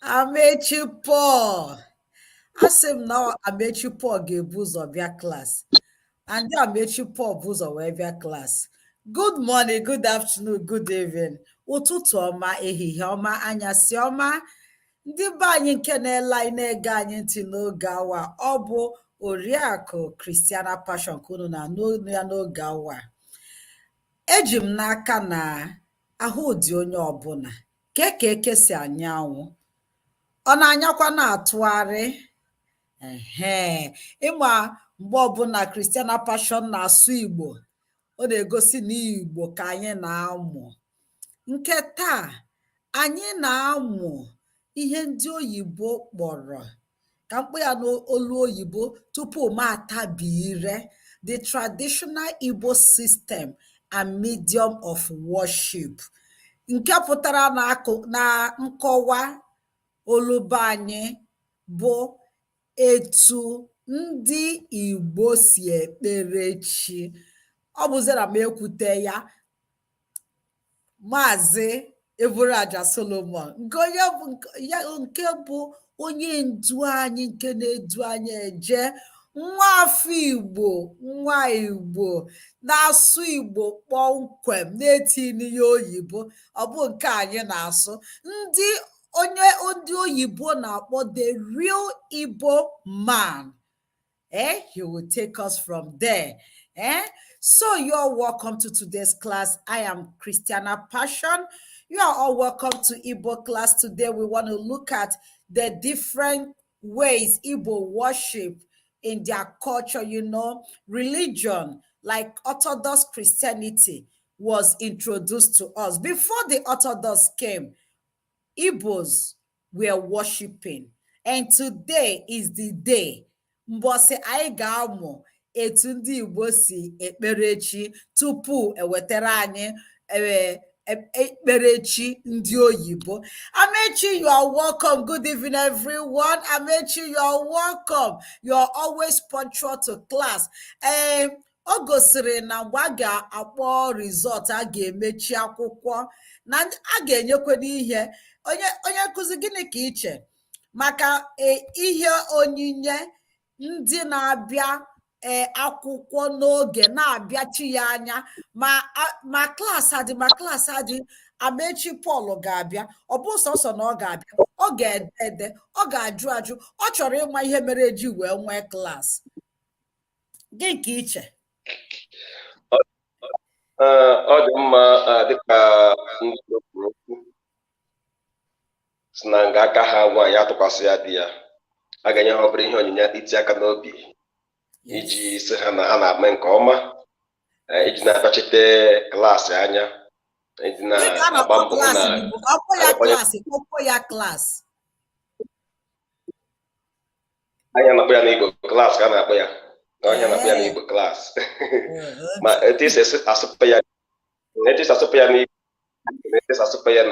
Amechi Paul. Asị m na Amechi Paul ga-ebu ụzọ bịa klaasị. And Amechi Paul bụ ụzọ wee bịa klaasị. Good morning, good afternoon, good evening. Ụtụtụ ọma, ehihie ọma, anyasị ọma. Ndị be anyị nke na-ele anyị na-ege anyị ntị n'oge awa, ọ bụ Oriakụ Christiana Passion ka unu na-anụ ya n'oge awa. Eji m n'aka na ahụ dị onye ọbụla ka eke si anyanwụ. Ọ na-anyakwa na-atụgharị. Ịma mgbe ọbụla Christiana Passion na-asụ Igbo, ọ na-egosi na Igbo ka anyị na-amụ. Nke taa, anyị na-amụ ihe ndị oyibo kpọrọ, ka mkpụ ya n'olu oyibo tupu m atabire, the traditional Igbo system and medium of worship. Nke pụtara na nkọwa oluba anyị bụ etu ndị Igbo si ekpere chi. Ọ bụzira m ekwute ya, Maazị Evuraja Solomon, nke bụ onye ndu anyị, nke na-edu anyị eje, nwa afọ Igbo, nwa Igbo na-asụ Igbo kpọmkwem, na-etinye ya oyibo. Ọ bụ nke anyị na-asụ. Ndị oyibo na-akpọ the real Igbo man. He will take us from there. So you're welcome to today's class. I am Christiana Passion. You are all welcome to Igbo class. Today we want to look at the different ways Igbo worship in their culture, religion, like Orthodox Christianity was introduced to us. Before the Orthodox came, Igbos were worshiping. And today is the day. Mbọsị anyị ga-amụ etu ndị Igbo si ekpere chi tupu ewetara anyị ekpere chi ndị oyibo. Amechi, you are welcome. Good evening, everyone. Amechi, you are welcome. You are always punctual to class. Ọ gosiri na mgbe a ga-akpọ result, a ga-emechi akwụkwọ na a ga-enyekwa n'ihe. Onye nkụzi, gịnị ka iche maka ihe onyinye ndị na-abịa akwụkwọ n'oge na-abịachi ya anya, ma klaasị adị Amechi Paul ga-abịa. Ọ bụ sọsọ na ọ ga-abịa, ọ ga-ede ede, ọ ga-ajụ ajụ, ọ chọrọ ịma ihe mere eji wee nwee klaasị. Gị ka iche? Ọ dị mma, dịka ndị kwuru okwu si na nga aka ha nwaanyị atụkwasị ya di ya, a ga-enye ha obere ihe onyinye iti aka n'obi iji si ha na ha na-eme nke ọma, iji na-akpachite klaasị anya, iji na-agba mbọ anya na-akpọ ya n'Igbo klaasị ka a na-akpọ ya. Onye na-akpọ ya n'Igbo klaasị. Ma etu isi asụpụ ya n'Igbo, etu isi asụpụ ya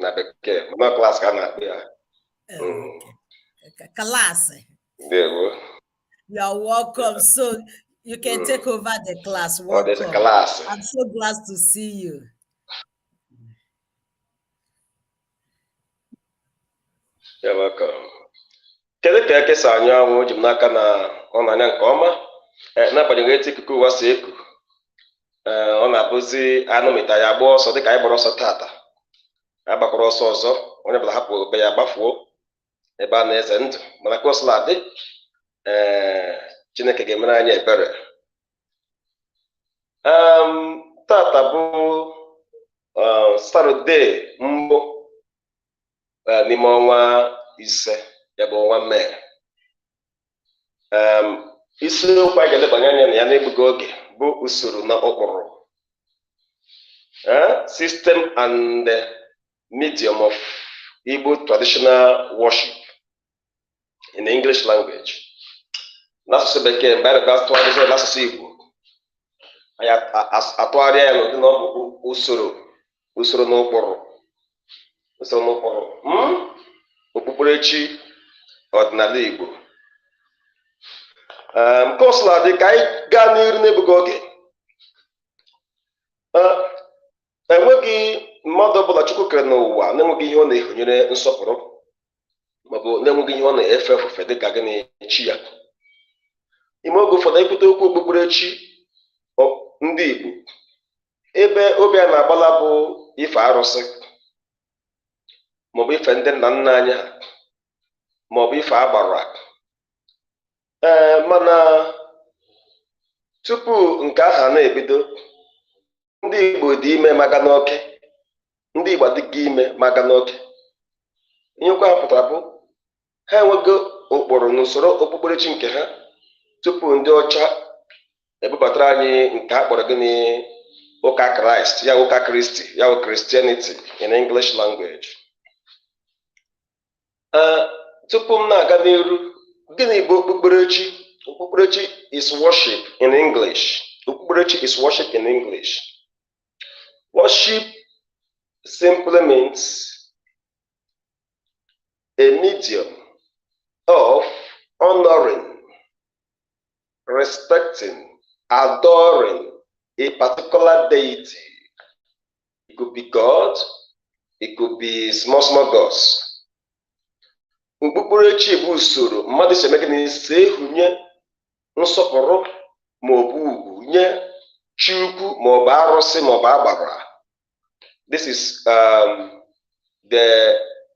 na Bekee, mana klaasị ka a na-akpọ ya. Class. You are welcome. So you can take over the class. Welcome. There's a class. I'm so glad to see you. You're welcome. Kedu ka eke sa anyanwụ ji m n'aka na ọ na-anya nke ọma, n'agbanyeghị etu ikuku ụwa si eku, ọ na-abụzi anụ mịta ya agba ọsọ dịka anyị gbara ọsọ tata, agbakwara ọsọ ọzọ, onye ọbụla hapụ be ya gbafuo ebe a na-eze ndụ, mana ka ọsọla dị, Chineke ga-emere anyị ebere. Tata bụ Satọde mbụ n'ime ọnwa ise, ya bụ ọnwa Mee. Isiokwu anyị ga-elebanye anya na ya n'egbughị oge bụ usoro na ụkpụrụ, system and medium of Igbo traditional worship in the English language. N'asụsụ Bekee, mgbe anyị na-atụgharị n'asụsụ Igbo, anyị atụgharịa ya n'ụdị na ọ bụ usoro na ụkpụrụ okpukperechi ọdịnala Igbo. Nke ọsụla dị ka anyị gaa n'iru n'egbughị oge, enweghị mmadụ ọbụla Chukwu kere n'ụwa na-enweghị ihe ọ na-ehonyere nsọpụrụ. maọbụ na-enweghị ihe ọ na-efe ofufe dịka gịnị chi ya. Ime oge ụfọdụ ekwute okwu okpukperechi ndị Igbo, ebe obi a na-agbala bụ ife arụsị maọbụ ife ndị nna nna anyị ha maọbụ ife agbara. Mana tupu nke aha na-ebido, ndị Igbo dị ime maga n'oke, ndị Igbo adịghị ime maga n'oke. Ihe kwa ha pụtara bụ ha enwego ụkpụrụ na usoro okpukperechi nke ha tupu ndị ọcha ebubatara anyị nke a kpọrọ gịnị ụka Kraịst, ya ụka Kristi, ya Christianity in English language. Tupu m na-aga n'iru, gịnị bụ okpukperechi? Okpukperechi is worship in English. Okpukperechi is worship in English. Worship simply means a medium of honoring, respecting, adoring a particular deity. It could be God, it could be small gods. Okpukperechi bụ usoro mmadụ si eme gịnị, si ehunye nsọpụrụ maọbụ ugwu nye chi ukwu maọbụ arụsị maọbụ agbara. This is the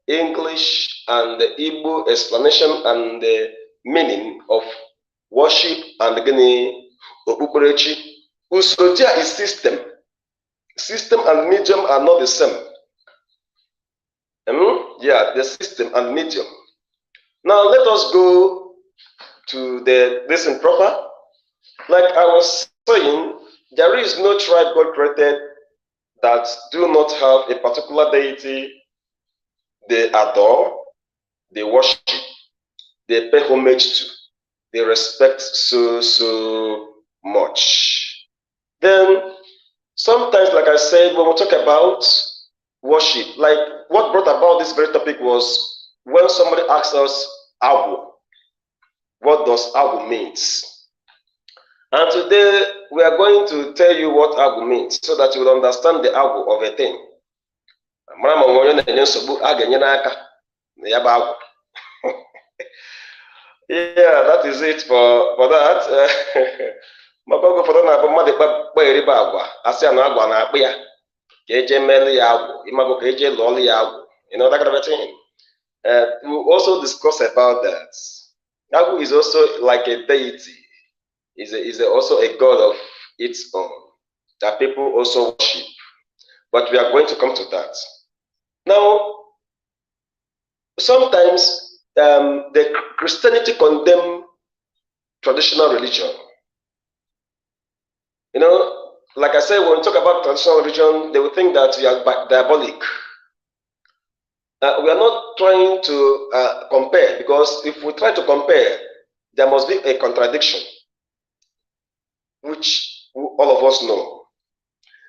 English and the Igbo explanation and the meaning of worship and gịnị okpukperechi. Usoro dia is system. System and medium are not the same. Yeah, the system and medium. Now let us go to the lesson proper. Like I was saying, there is no tribe God created that do not have a particular deity they adore, they worship, they pay homage to, they respect so much. Then sometimes, like I said, when we talk about worship, like what brought about this very topic was when somebody asked us, Agwo, what does Agwo means? And today we are going to tell you what Agwo means so that you will understand the Agwo of a thing. Yeah, that is it for that. Mabago for na mmadụ kpa eribe agwa asị na agwa na akpị ya ka eje mele ya agwụ, imago ka eje lụọlụ ya agwụ, you know, that kind of thing. We will also discuss about that. Agwụ is also like a deity, is also a god of its own that people also worship, but we are going to come to that. Now, sometimes the Christianity condemn traditional religion. You know, like I said, when we talk about traditional religion, they will think that we are diabolic. We are not trying to compare, because if we try to compare, there must be a contradiction, which all of us know.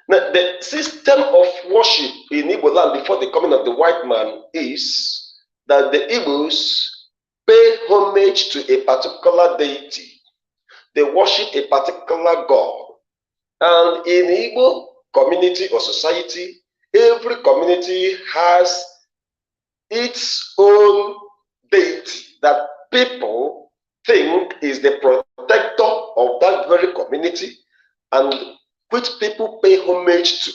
Now, the system of worship in Igbo land before the coming of the white man is that the Igbos pay homage to a particular deity. They worship a particular god. And in Igbo community or society, every community has its own deity that people think is the protector of that very community and which people pay homage to.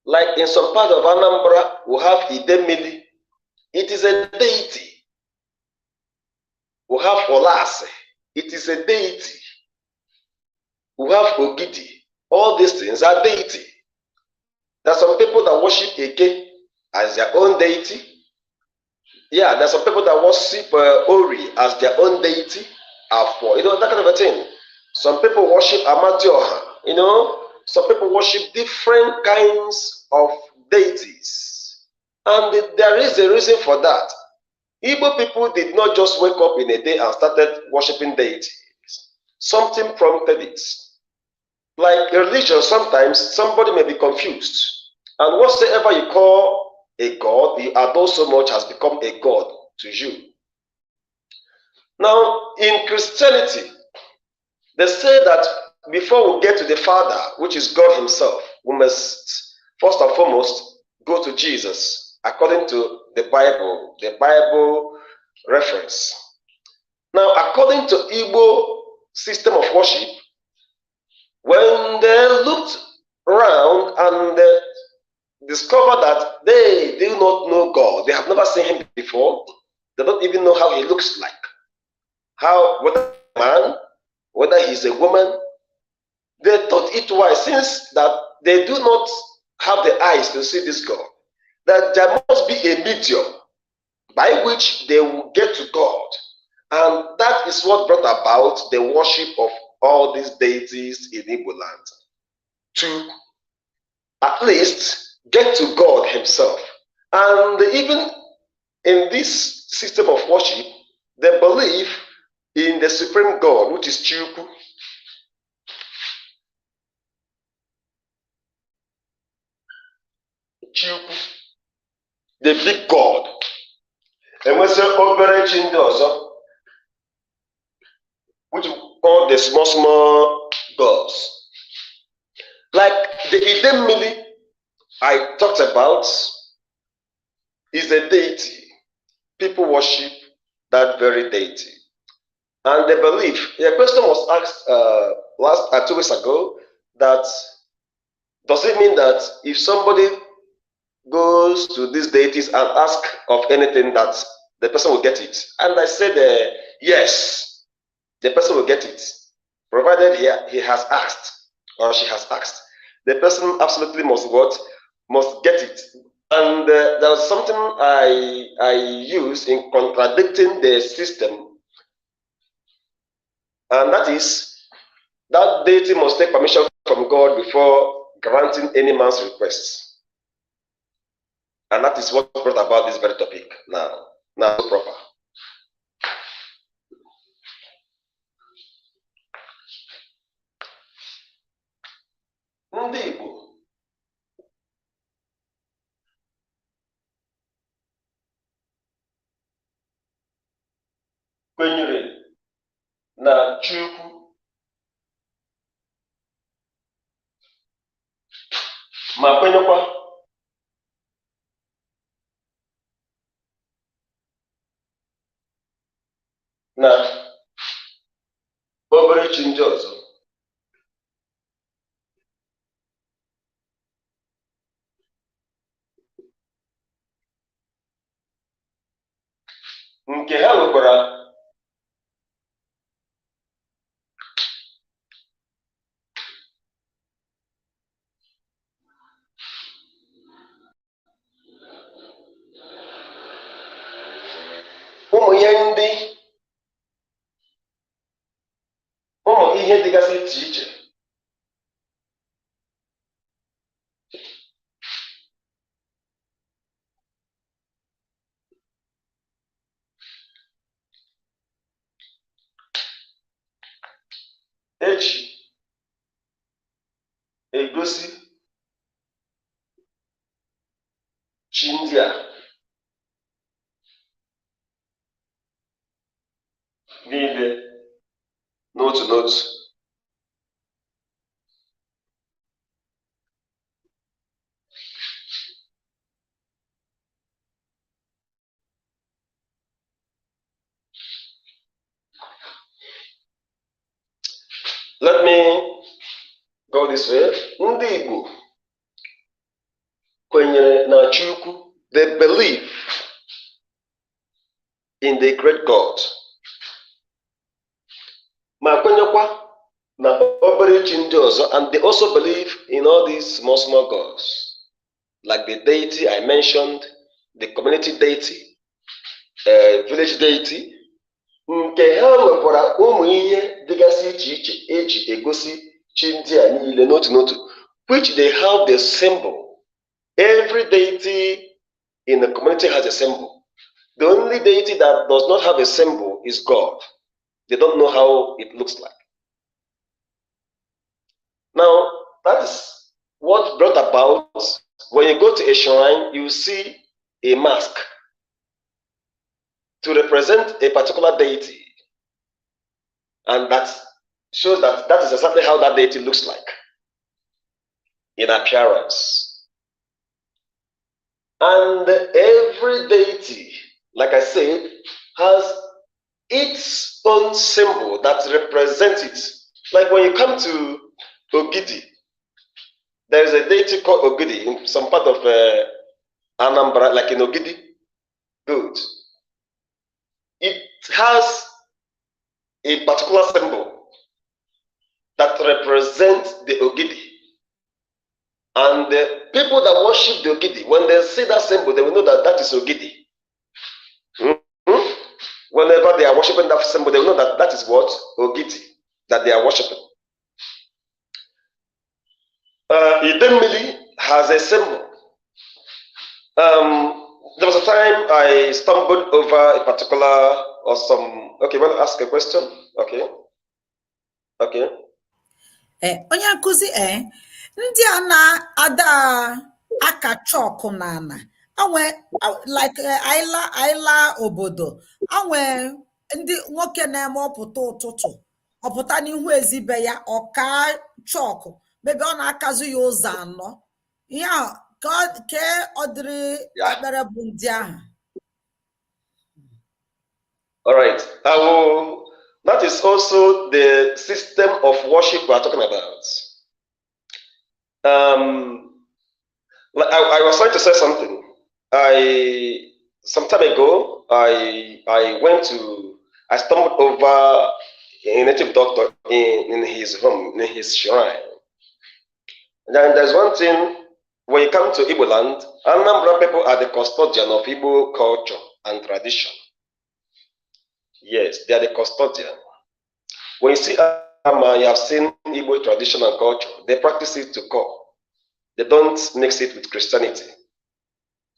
Like in some part of Anambra, we have Idemili. It is a deity. We have Olase. It is a deity. We have Ogidi. All these things are deity. There are some people that worship Eke as their own deity. Yeah, there are some people that worship Ori as their own deity. You know, that kind of a thing. Some people worship Amadioha. You know, some people worship different kinds of deities. And there is a reason for that. Igbo people did not just wake up in a day and started worshiping deities. Something prompted it. Like religion, sometimes somebody may be confused. And whatsoever you call a god, you adore so much has become a god to you. Now, in Christianity, they say that before we get to the Father, which is God himself, we must first and foremost go to Jesus according to the Bible reference. Now, according to Igbo system of worship, when they looked around and discovered that they do not know God, they have never seen him before, they don't even know how he looks like, whether a man, whether he's a woman, they thought it wise, since that they do not have the eyes to see this God, that there must be a medium by which they will get to God. And that is what brought about the worship of all these deities in Igbo land, to at least get to God himself. And even in this system of worship, they believe in the supreme God, which is Chukwu. Chukwu, the big God. And we say obere chi ndị ọzọ, which we call the small gods. Like the Idemmili I talked about is a deity. People worship that very deity. And they believe, a question was asked 2 weeks ago, that does it mean that if somebody goes to these deities and asks of anything, that the person will get it? And I said, yes, the person will get it, provided he has asked or she has asked. The person absolutely must get it. And there was something I used in contradicting the system, and that is that deity must take permission from God before granting any man's request. And that is what brought about this very topic now proper. Ndị Igbo kwenyere na Chukwu ma kwenyekwa na obere chi ndị ọzọ. Nke ha nwekwara ụmụ ihe dịgasị iche iche eji egosi chi ndị a niile n'otu n'otu. Let me go this way. Ndị Igbo kwenyere na Chukwu. They believe in the great God. Ma kwenyekwa na obere chi ndị ọzọ, and they also believe in all these small gods, like the deity I mentioned, the community deity, village deity. Nke ha nwekwara ụmụ ihe dịgasị iche iche eji egosi chi ndị a niile n'otu n'otu, which they have the symbol. Every deity in the community has a symbol. The only deity that does not have a symbol is God. They don't know how it looks like. Now, that is what brought about, when you go to a shrine, you see a mask to represent a particular deity. And that shows that that is exactly how that deity looks like in appearance. And every deity, like I said, has its own symbol that represents it. Like when you come to Ogidi, there is a deity called Ogidi in some part of Anambra, like in Ogidi. Good. It has a particular symbol that represents the Ogidi. And the people that worship the Ogidi, when they see that symbol, they will know that that is Ogidi. Whenever they are worshiping that symbol, they will know that that is what? Ogidi, that they are worshiping. Idemili has a symbol. There was a time I stumbled over a particular or some. Okay, want to ask a question? Okay. Okay. Onye nkụzi ndị a na-ada aka chọkụ n'ana anwe like aịla obodo anwe ndị nwoke na-eme ọpụta ụtụtụ ọpụta n'ihu ezibe ya ọka chọkụ mebe ọ na-akazụ ya ụzọ anọ ya ka ọ dịrị ekpere bụ ndị ahụ. All right. That is also the system of worship we are talking about. I was trying to say something. Some time ago, I stumbled over a native doctor in his home, in his shrine. And then there's one thing, when you come to Igbo land, Anambra people are the custodian of Igbo culture and tradition. Yes, they are the custodian. When you see Ama, you have seen Igbo tradition and culture. They practice it to core. They don't mix it with Christianity.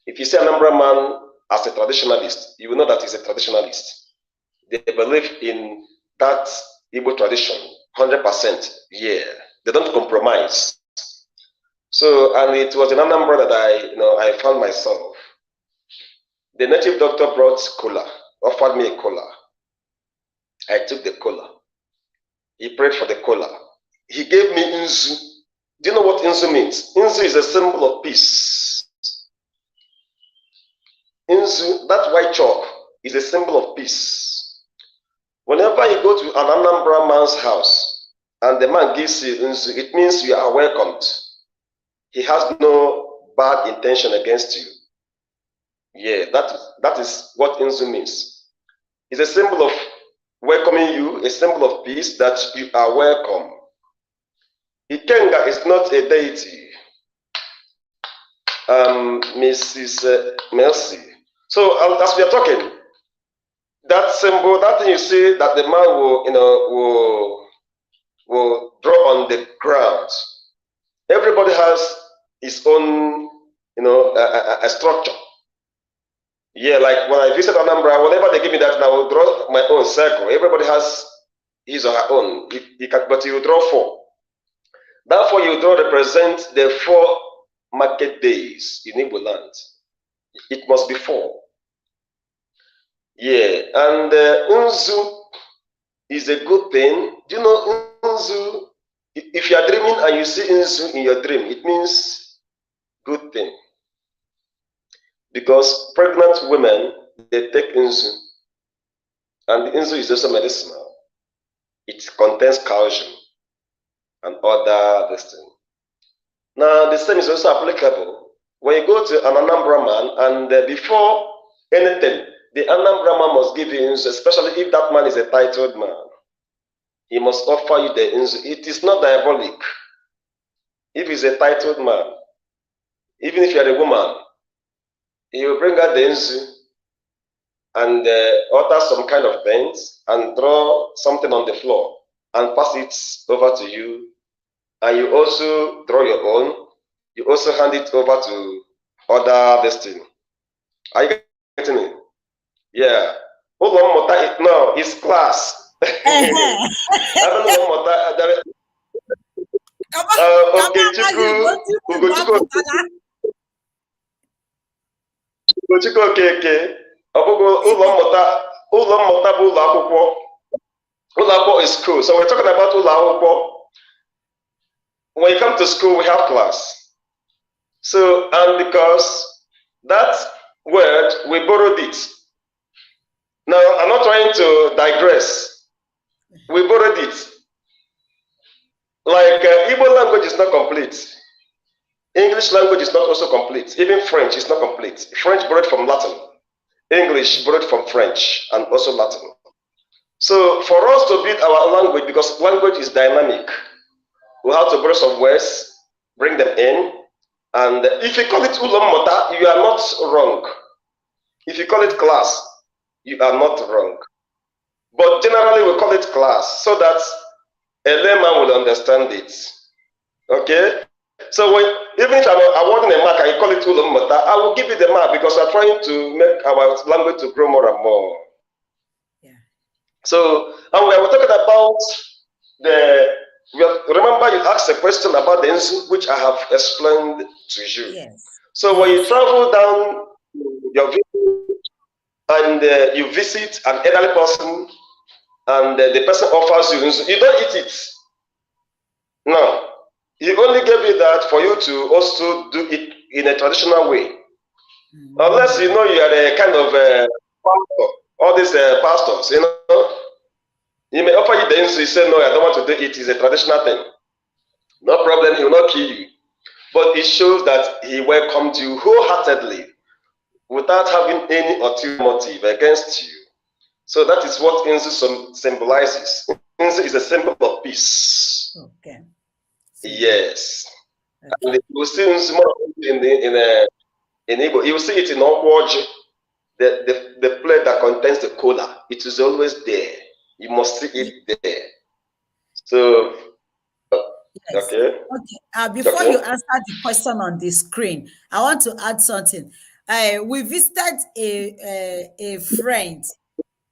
If you see an Anambra man as a traditionalist, you will know that he's a traditionalist. They believe in that Igbo tradition 100%. Yeah, they don't compromise. So, and it was in Anambra that I found myself. The native doctor brought cola, offered me a cola. I took the cola. He prayed for the cola. He gave me Nzu. Do you know what Nzu means? Nzu is a symbol of peace. Nzu, that white chalk, is a symbol of peace. Whenever you go to an Anambra man's house and the man gives you Nzu, it means you are welcomed. He has no bad intention against you. Yeah, that is what Nzu means. It's a symbol of welcoming you, a symbol of peace, that you are welcome. Ikenga is not a deity. Mrs. Mercy. So as we are talking, that symbol, that thing you see that the man will draw on the ground. Everybody has his own, a structure. Yeah, like when I visit Anambra, whenever they give me that, I will draw my own circle. Everybody has his or her own, but you draw 4. That 4 you draw represent the 4 market days in Igbo land. It must be 4. Yeah, and Nzu is a good thing. Do you know Nzu? If you are dreaming and you see Nzu in your dream, it means good thing. Because pregnant women, they take Nzu. And the Nzu is also medicinal. It contains calcium and other things. Now, the same is also applicable. When you go to an Anambra man, and before anything, the Anambra man must give you Nzu, especially if that man is a titled man. He must offer you the Nzu. It is not diabolic. If he's a titled man, even if you are a woman, he will bring out the Nzu and utter some kind of things and draw something on the floor and pass it over to you. And you also draw your own. You also hand it over to other destiny. Are you getting it? Yeah. No, it's class. I don't know what Ugochukwu Okeke, ọ bụghị ụlọ mmụta bụ ụlọ akwụkwọ. Ụlọ akwụkwọ is school. So we're talking about ụlọ akwụkwọ. When you come to school, we have class. So, and because That word, we borrowed it. Now, I'm not trying to digress. We borrowed it. Like Igbo language is not complete. English language is not also complete. Even French is not complete. French borrowed from Latin. English borrowed from French and also Latin. So for us to build our language, because language is dynamic, we have to borrow some words, bring them in, and if you call it Ulommota, you are not wrong. If you call it class, you are not wrong. But generally we call it class so that a layman will understand it. Okay? So even if I'm awarding a mark and you call it Ulommota, I will give you the mark because we're trying to make our language to grow more and more. Yeah. So, and we were talking about remember you asked a question about the Nzu, which I have explained to you. Yes. So when you travel down your village and you visit an elderly person and the person offers you Nzu, you don't eat it. No. He only gave you that for you to also do it in a traditional way. Unless you know you are a kind of pastor, all these pastors, you know. He may offer you the Nzu, you say, no, I don't want to do it. It's a traditional thing. No problem, he will not kill you. But it shows that he welcomed you wholeheartedly without having any ulterior motive against you. So that is what Nzu symbolizes. Nzu is a symbol of peace. Okay. Yes. Okay. And you will see Nzu more in Igbo. You will see it in Okwoji, the plate that contains the cola. It is always there. You must see it there. So, yes. Okay. Before you answer the question on the screen, I want to add something. We visited a friend,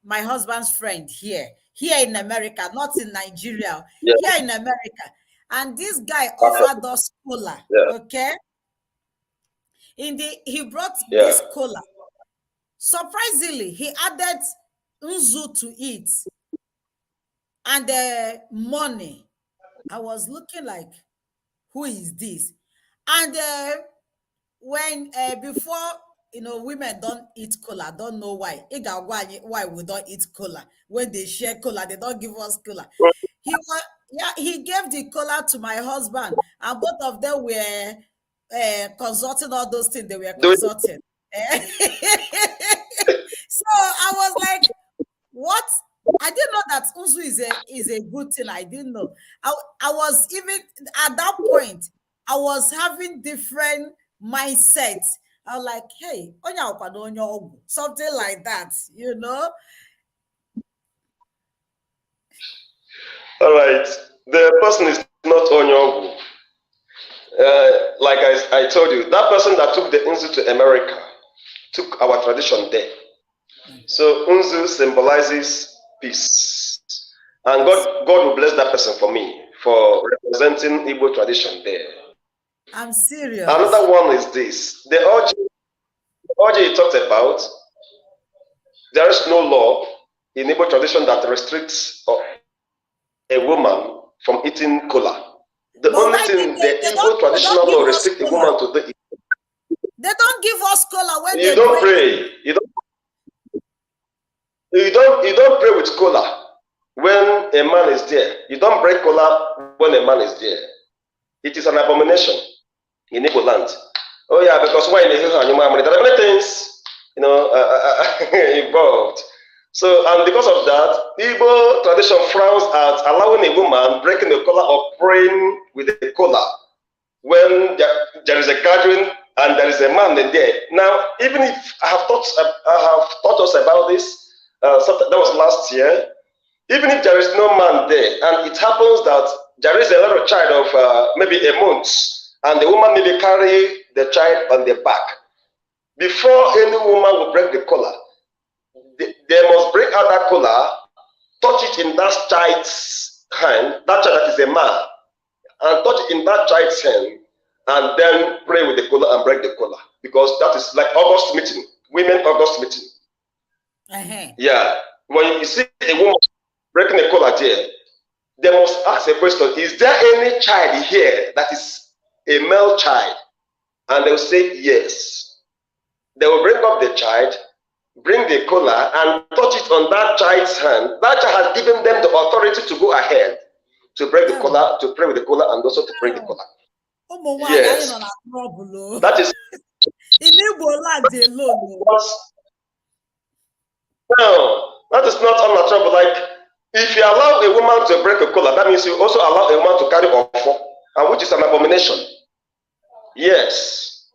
my husband's friend here in America, not in Nigeria, here in America. And this guy offered us cola, okay? He brought this cola. Surprisingly, he added Nzu to it and money. I was looking like, who is this? And when before, women don't eat cola, don't know why. Why we don't eat cola. When they share cola, they don't give us cola. He gave the cola to my husband, and both of them were consulting all those things they were consulting. So I was like, what? I didn't know that Nzu is a good thing. I didn't know. I was even at that point, I was having different mindsets. I was like, hey, something like that, you know. All right. The person is not Onyogu. Like I told you, that person that took the Nzu to America took our tradition there. So Nzu symbolizes peace. And God will bless that person for me for representing Igbo tradition there. I'm serious. Another one is this. The orgy you talked about, there is no law in Igbo tradition that restricts a woman from eating cola. The only thing the Igbo traditional law restricts a woman to do it. They don't give us cola when you don't pray. You don't pray with cola when a man is there. You don't break cola when a man is there. It is an abomination in Igbo land. Oh yeah, because why in the hill and there are many things involved. So, and because of that, Igbo tradition frowns at allowing a woman breaking the cola or praying with a cola when there is a gathering and there is a man in there. Now, even if I have taught us about this, that was last year. Even if there is no man there, and it happens that there is a little child of maybe a month, and the woman maybe carry the child on their back, before any woman will break the collar, they must break out that collar, touch it in that child's hand, that child that is a man, and touch it in that child's hand, and then pray with the collar and break the collar, because that is like August meeting, women August meeting. Yeah, when you see a woman breaking a collar there, they must ask a question: is there any child here that is a male child? And they'll say yes. they will bring up the child, bring the kola, and touch it on that child's hand. That child has given them the authority to go ahead to break the kola, to pray with the kola, and also to break the kola. Yes, that is in Igbo land alone. No, that is not unnatural. But like, if you allow a woman to break a kola, that means you also allow a woman to carry ofo, and which is an abomination. Yes,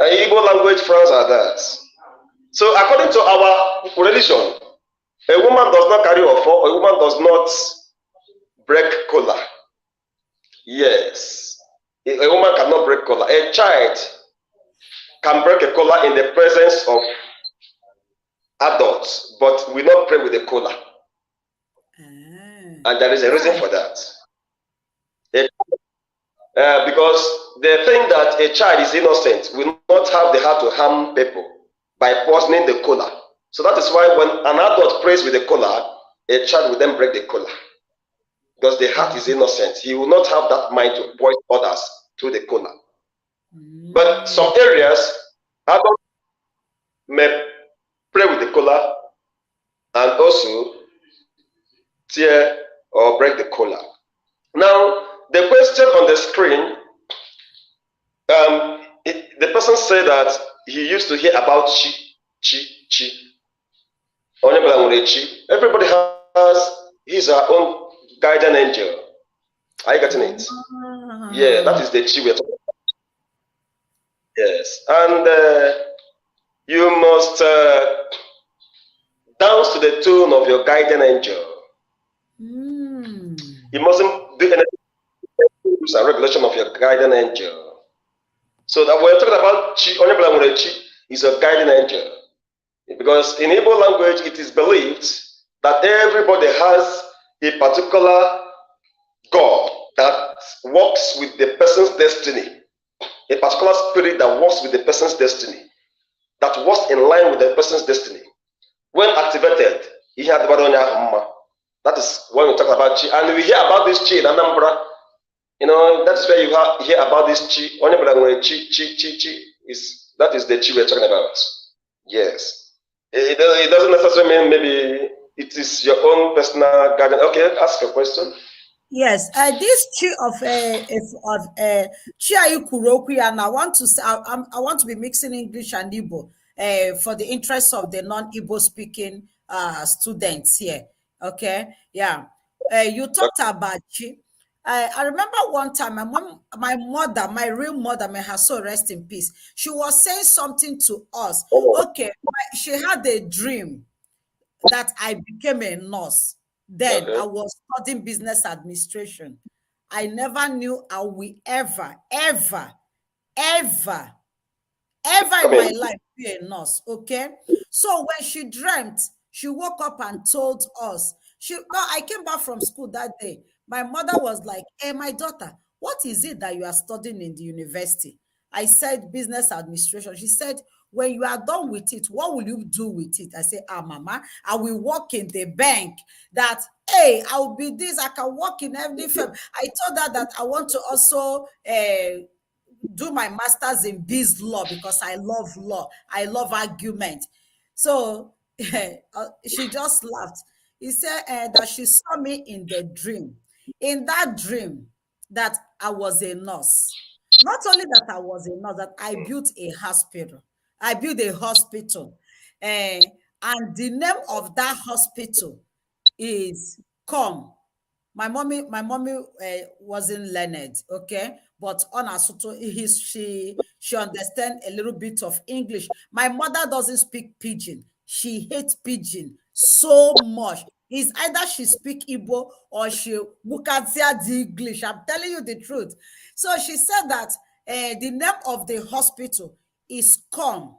Igbo language frowns at that. So, according to our religion, a woman does not carry ofo, a woman does not break kola. Yes, a woman cannot break kola. A child can break a kola in the presence of adults, but we not pray with the kola. And there is a reason for that. Because they think that a child is innocent, will not have the heart to harm people by poisoning the kola. So that is why when an adult prays with the kola, a child will then break the kola. Because the heart is innocent. He will not have that mind to poison others through the kola. But some areas, adults may pray with the kola and also tear or break the kola. Now, the question on the screen, the person said that he used to hear about chi. Everybody has his or own guardian angel. Are you getting it? Yeah, that is the chi we're talking about. Yes, and you must dance to the tune of your guardian angel. You mustn't do anything rules and regulation of your guardian angel. So that we're talking about chi is a guardian angel. Because in Igbo language, it is believed that everybody has a particular God that works with the person's destiny, a particular spirit that works with the person's destiny, that works in line with the person's destiny. When activated, that is when we talk about chi. And we hear about this chi in Anambra. You know, that's where you hear about this chi. Chi is that is the chi we're talking about. Yes. It doesn't necessarily mean maybe it is your own personal guardian. Okay, ask a question. Yes, this chi of chi Kuroku, and I want to say, I want to be mixing English and Igbo for the interest of the non-Igbo speaking students here. Okay, yeah. You talked about chi. I remember one time my mother, my real mother, may her soul rest in peace. She was saying something to us. Okay, she had a dream that I became a nurse. Then I was studying business administration. I never knew I will ever in my life be a nurse. Okay. So when she dreamt, she woke up and told us. I came back from school that day. My mother was like, "Hey, my daughter, what is it that you are studying in the university?" I said, "Business administration." She said, "When you are done with it, what will you do with it?" I said, "Mama, I will work in the bank. That, hey, I will be this, I can work in every firm." I told her that I want to also do my master's in biz law because I love law. I love argument. So she just laughed. He said that she saw me in the dream. In that dream, that I was a nurse. Not only that I was a nurse, that I built a hospital. I built a hospital. And the name of that hospital is Come. My mommy wasn't learned, okay, but on Asuto, she understand a little bit of English. My mother doesn't speak pidgin. She hates pidgin so much. It's either she speak Igbo or she Mukatia the English. I'm telling you the truth. So she said that the name of the hospital is Come.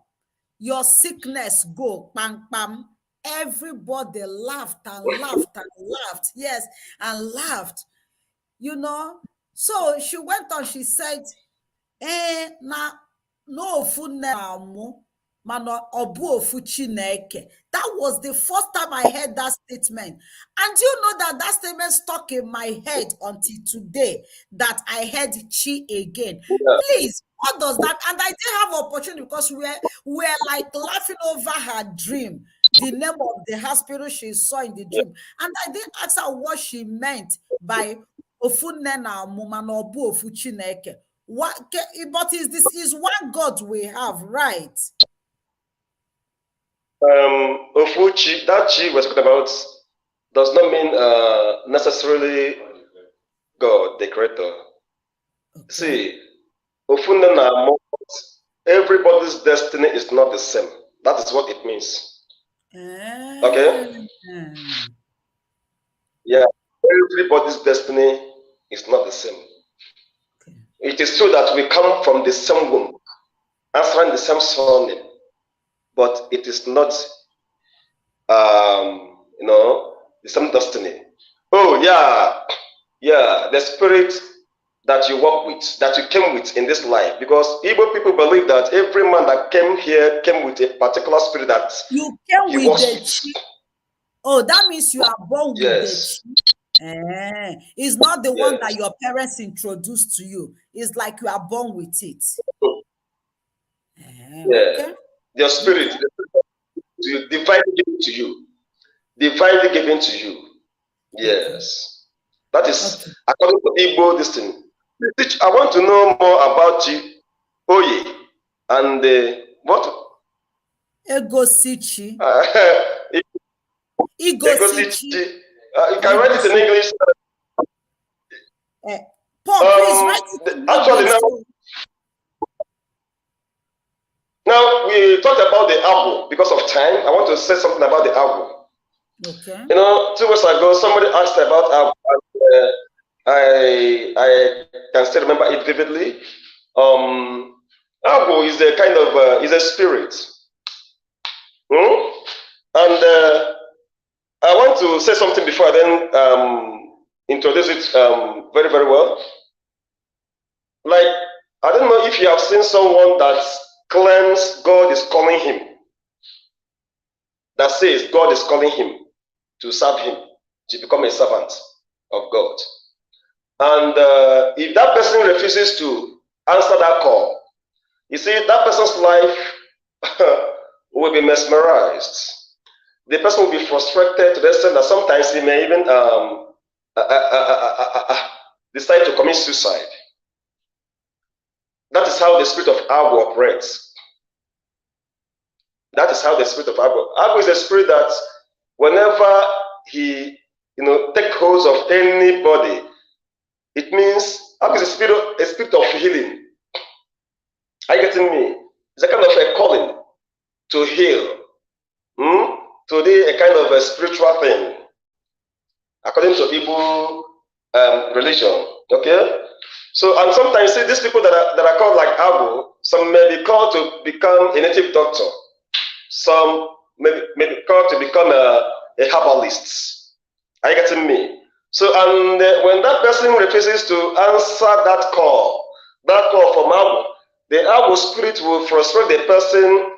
Your sickness go, bang, bang. Everybody laughed and laughed and laughed. Yes, and laughed. You know. So she went on, she said, na no funamu, mano obu ofu Chineke. That was the first time I heard that statement. And you know that statement stuck in my head until today, that I heard chi again. Yeah. Please, What does that? And I didn't have opportunity because we're like laughing over her dream, the name of the hospital she saw in the dream. And I didn't ask her what she meant by Ofunena Mumanobu Ofuchineke. What? But this is one God we have, right? Ofuchi, that chi we're talking about does not mean necessarily God, the creator. Okay. See, Ofunena, everybody's destiny is not the same. That is what it means. Okay? Yeah, everybody's destiny is not the same. Okay. It is true that we come from the same womb, answering the same surname, but it is not, the same destiny. Oh, yeah, the spirit that you walk with, that you came with in this life, because Igbo people believe that every man that came here came with a particular spirit that you came with the chi. Oh, that means you are born with yes. the chi. It's not the one that your parents introduced to you. It's like you are born with it. Okay. Your spirit, divinely given to you. Divinely given to you. Yes. Okay. That is according to Igbo this thing. I want to know more about you, Oye, and what? Egosichi. Egosichi. You can write it in English. Paul, please write it in actually, English. Now we talked about the apple because of time. I want to say something about the apple. Okay. 2 weeks ago, somebody asked about apple. I can still remember it vividly. Agbo is a kind of is a spirit, and I want to say something before I then introduce it very very well. Like, I don't know if you have seen someone that claims God is calling him, that says God is calling him to serve him, to become a servant of God. And if that person refuses to answer that call, you see, that person's life will be mesmerized. The person will be frustrated to the extent that sometimes he may even decide to commit suicide. That is how the spirit of Agbo operates. That is how the spirit of Agbo. Agbo is a spirit that whenever he, take hold of anybody, it means Agbo is a spirit of healing. Are you getting me? It's a kind of a calling to heal, to do a kind of a spiritual thing, according to Igbo religion. Okay. So, and sometimes see these people that are called like Agbo, some may be called to become a native doctor, some may be called to become a herbalist. Are you getting me? So, and when that person refuses to answer that call from Agbo, the Agbo spirit will frustrate the person,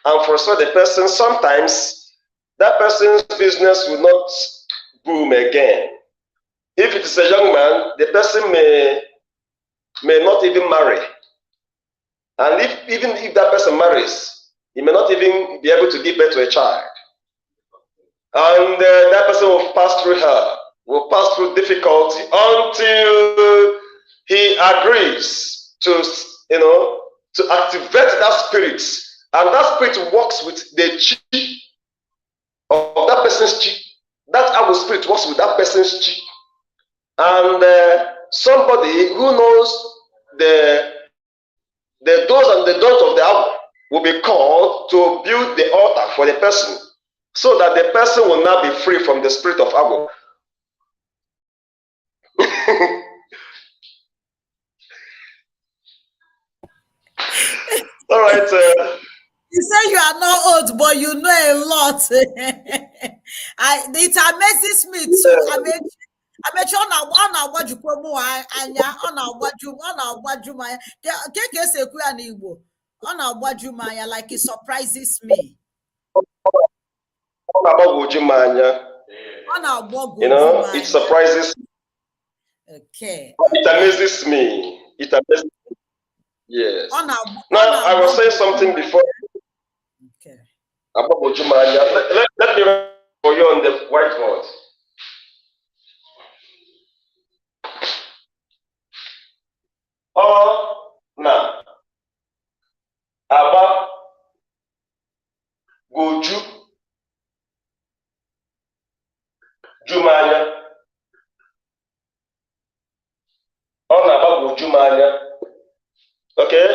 and frustrate the person. Sometimes that person's business will not boom again. If it is a young man, the person may not even marry. And even if that person marries, he may not even be able to give birth to a child. And that person will pass through difficulty until he agrees to activate that spirit. And that spirit works with the chi of that person's chi. That Agbo spirit works with that person's chi. And somebody who knows the do's and the don'ts of the Agbo will be called to build the altar for the person, so that the person will now be free from the spirit of Agbo. All right. You say you are not old, but you know a lot. It amazes me too. I mean, like it surprises me. It surprises me. Okay. It amazes me. It amazes me. Yes. Now I was saying something before. Okay. About Ojumanya. Let me write for you on the whiteboard. Na Aba Goju Jumanya. Na Aba Goju Manya. Okay?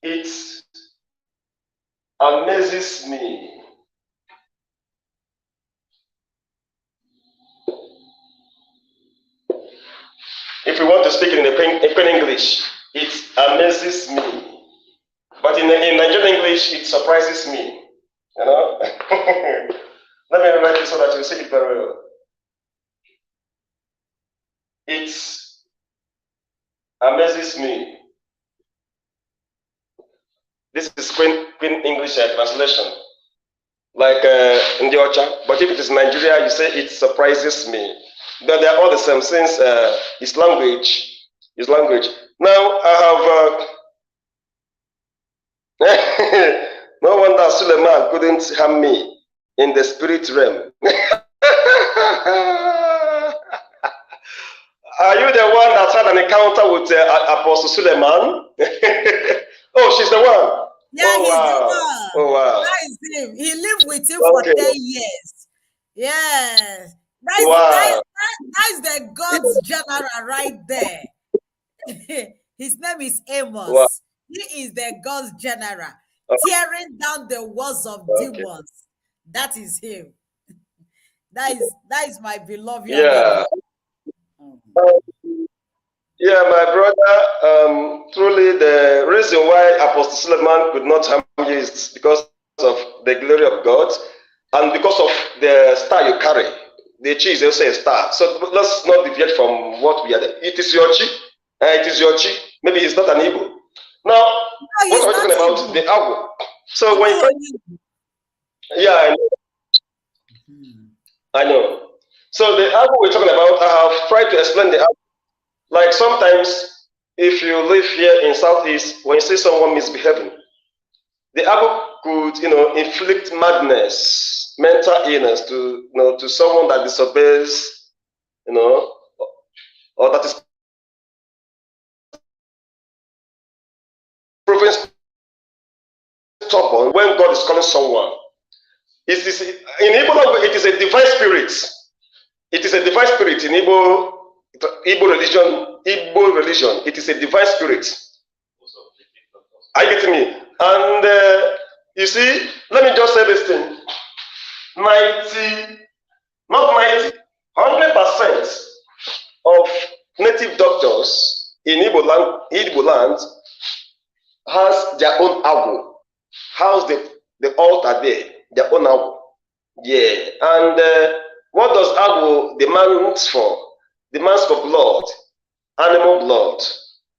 It amazes me. If we want to speak in the plain English, it amazes me. But in Nigerian English, it surprises me. You know? Let me write it so that you see it very well. It amazes me. This is Queen English translation, like in the Ocha. But if it is Nigeria, you say it surprises me. But they are all the same since it's language. It's language. Now I have. No wonder Suleiman couldn't harm me in the spirit realm. Are you the one that had an encounter with Apostle Suleiman? Oh, she's the one. Yeah, Oh, he's wow. the one. Oh, wow. That is him. He lived with him for 10 years. Yes. That is the God's general right there. His name is Amos. Wow. He is the God's general, tearing down the walls of demons. That is him. That is my beloved. Yeah. Yeah, my brother, truly the reason why Apostle Suleiman could not harm you is because of the glory of God and because of the star you carry. The chi is also a star. So let's not deviate from what we are. It is your chi. It is your chi. Maybe he's not an Igbo. Now, what are we talking about? Igbo. The Agwo. So when you yeah, I know. I know. So the Agwo we're talking about, I have tried to explain the Agwo. Like sometimes, if you live here in Southeast, when you see someone misbehaving, the Agwo could, inflict madness, mental illness to someone that disobeys, or that is proven stubborn when God is calling someone. In Igbo language, it is a divine spirit. It is a divine spirit in Igbo religion. It is a divine spirit. Are you getting me? And you see, let me just say this thing. 100% of native doctors in Igbo land has their own Agwo. How's the altar there? Their own Agwo. Yeah. And what does Agwo demands for? Demands for blood, animal blood,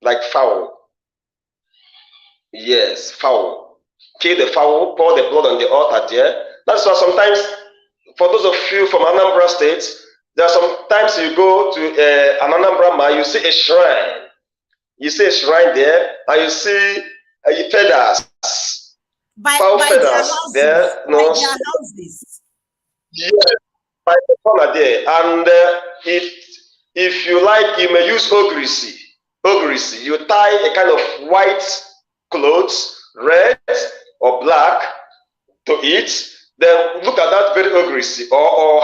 like fowl. Yes, fowl. Kill the fowl, pour the blood on the altar there. That's why sometimes, for those of you from Anambra State, there are sometimes you go to an Anambra man, you see a shrine. You see a shrine there, and you see feathers. Fowl feathers there. By their houses. Yes, by the corner there. And if you like, you may use ogrisi. Ogrisi. You tie a kind of white clothes, red or black, to it. Then look at that very ogrisi or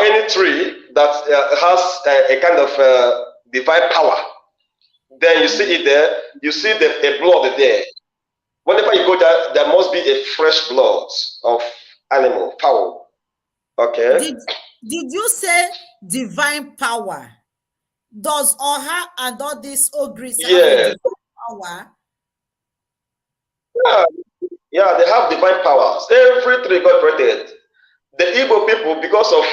any tree that has a kind of divine power. Then you see it there. You see a blood there. Whenever you go there, there must be a fresh blood of animal, fowl. Okay. Did you say divine power? Does Oha and all these ogres have a divine power? Yeah, they have divine powers. Every tree God created. The Igbo people, because of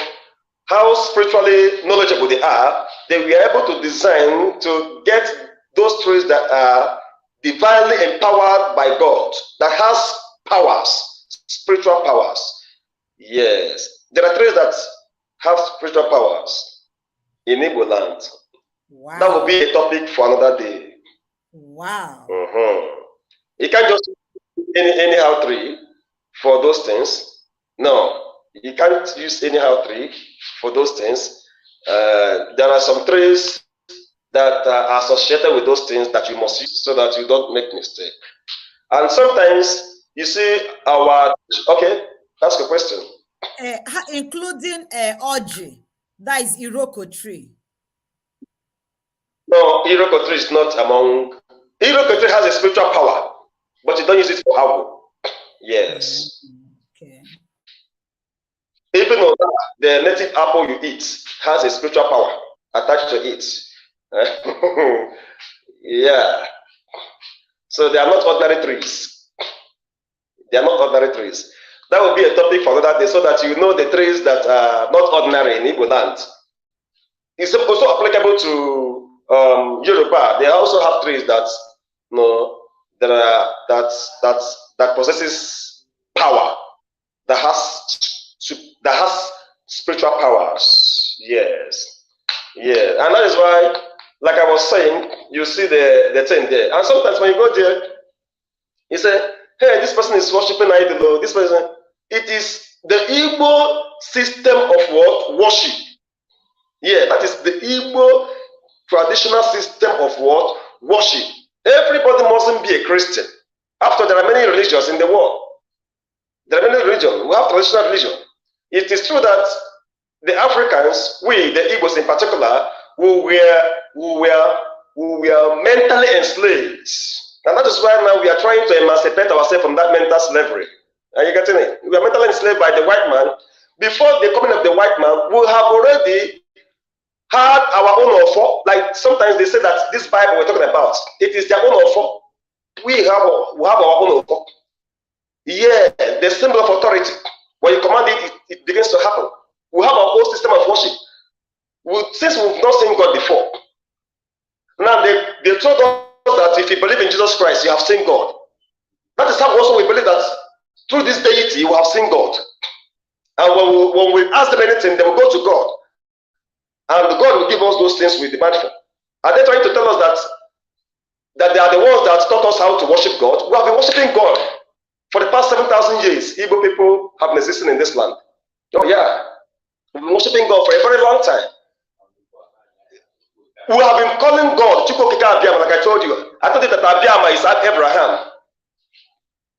how spiritually knowledgeable they are, they were able to design to get those trees that are divinely empowered by God, that has powers, spiritual powers. Yes, there are trees that have spiritual powers in Igbo land. Wow. That will be a topic for another day. Wow. You can't just anyhow tree for those things. No, you can't use anyhow tree for those things. There are some trees that are associated with those things that you must use so that you don't make mistake. And sometimes you see our okay. Ask a question. Including Oji, that is Iroko tree. No, Iroko tree is not among. Iroko tree has a spiritual power, but you don't use it for apple. Yes. Okay. Even though the native apple you eat has a spiritual power attached to it. Yeah. So they are not ordinary trees. They are not ordinary trees. That will be a topic for another day so that you know the trees that are not ordinary in Igbo land. It's also applicable to Yoruba. They also have trees that that possesses power, that has spiritual powers. Yes. Yeah. And that is why, like I was saying, you see the thing there. And sometimes when you go there, you say, hey, this person is worshiping idol. This person, it is the Igbo system of what? Worship. Yeah, that is the Igbo traditional system of what? Worship. Everybody mustn't be a Christian. After, there are many religions in the world. There are many religions. We have traditional religion. It is true that the Africans, we, the Igbos in particular, who were mentally enslaved. And that is why now we are trying to emancipate ourselves from that mental slavery. Are you getting it? We are mentally enslaved by the white man. Before the coming of the white man, we have already had our own offer. Like sometimes they say that this Bible we're talking about, it is their own offer. We have our own offer. Yeah, the symbol of authority. When you command it, it begins to happen. We have our own system of worship. Since we've not seen God before, now they told us that if you believe in Jesus Christ, you have seen God. That is how also we believe that through this deity, we have seen God. And when we ask them anything, they will go to God. And God will give us those things we demand for. Are they trying to tell us that they are the ones that taught us how to worship God? We have been worshiping God for the past 7,000 years. Igbo people have been existing in this land. Oh yeah. We've been worshiping God for a very long time. We have been calling God Chukwokika Abiyama, like I told you. I told you that Abiyama is Abraham.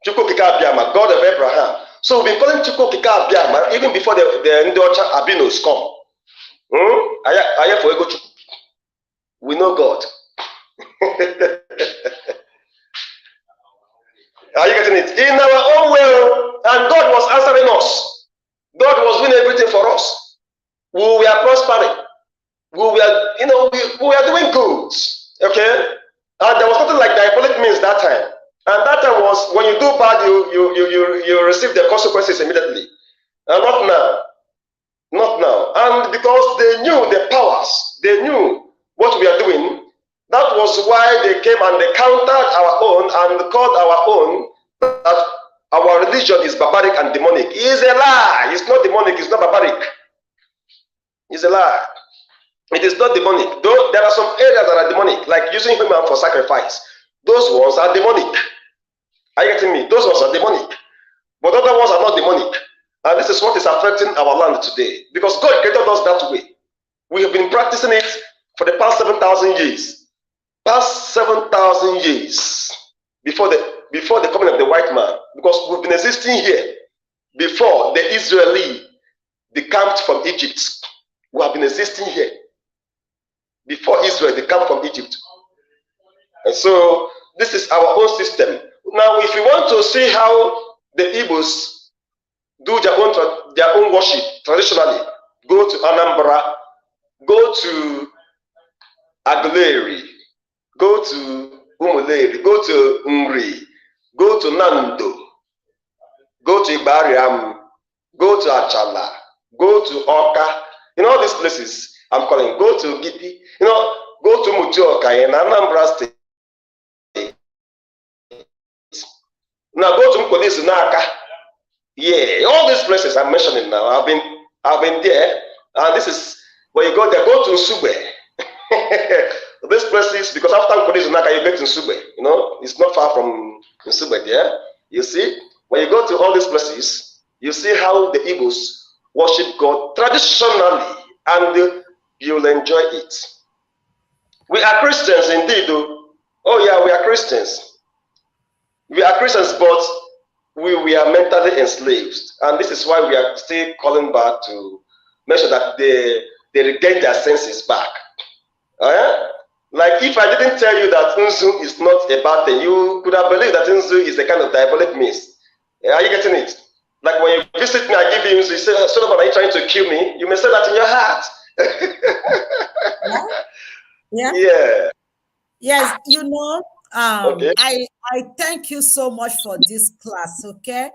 Chukwokika Abiyama, God of Abraham. So we've been calling Chukwokika Abiyama even before the Ndocha Abinos come. We know God. Are you getting it? In our own way, and God was answering us. God was doing everything for us. We were prospering. We were doing good. Okay? And there was nothing like diabolic means that time. And that time was when you do bad, you receive the consequences immediately. And not now. Not now. And because they knew the powers, they knew what we are doing, that was why they came and they countered our own and called our own that our religion is barbaric and demonic. It's a lie. It's not demonic. It's not barbaric. It's a lie. It is not demonic. Though there are some areas that are demonic, like using human for sacrifice. Those ones are demonic. Are you getting me? Those ones are demonic. But other ones are not demonic. And this is what is affecting our land today. Because God created us that way. We have been practicing it for the past 7,000 years. Past 7,000 years before the coming of the white man. Because we've been existing here before the Israeli decamped from Egypt. We have been existing here before Israel decamped from Egypt. And so this is our own system. Now, if you want to see how the Igbos do their own worship traditionally, go to Anambra, go to Aguleri, go to Umuleri, go to Ngri, go to Nando, go to Ibariam, go to Achala, go to Oka. In all these places, I'm calling, go to Giti, go to Mutioka in Anambra State. Now go to Mpolisi Naka. Yeah, all these places I'm mentioning now, I've been there, and this is where you go there. Go to Nsugbe, these places, because after Nkodi Zunaka, you get to Nsugbe. It's not far from Nsugbe there. You see, when you go to all these places, you see how the Igbos worship God traditionally, and you'll enjoy it. We are Christians indeed, though. Oh yeah, we are Christians. We are Christians, but we are mentally enslaved, and this is why we are still calling back to make sure that they regain their senses back. Like if I didn't tell you that Nzu is not a bad thing, you could have believed that Nzu is a kind of diabolic means. Are you getting it? Like when you visit me, I give you Nzu, you say, Solomon, are you trying to kill me? You may say that in your heart. Yeah. Yeah. Yes, Okay. I thank you so much for this class. Okay,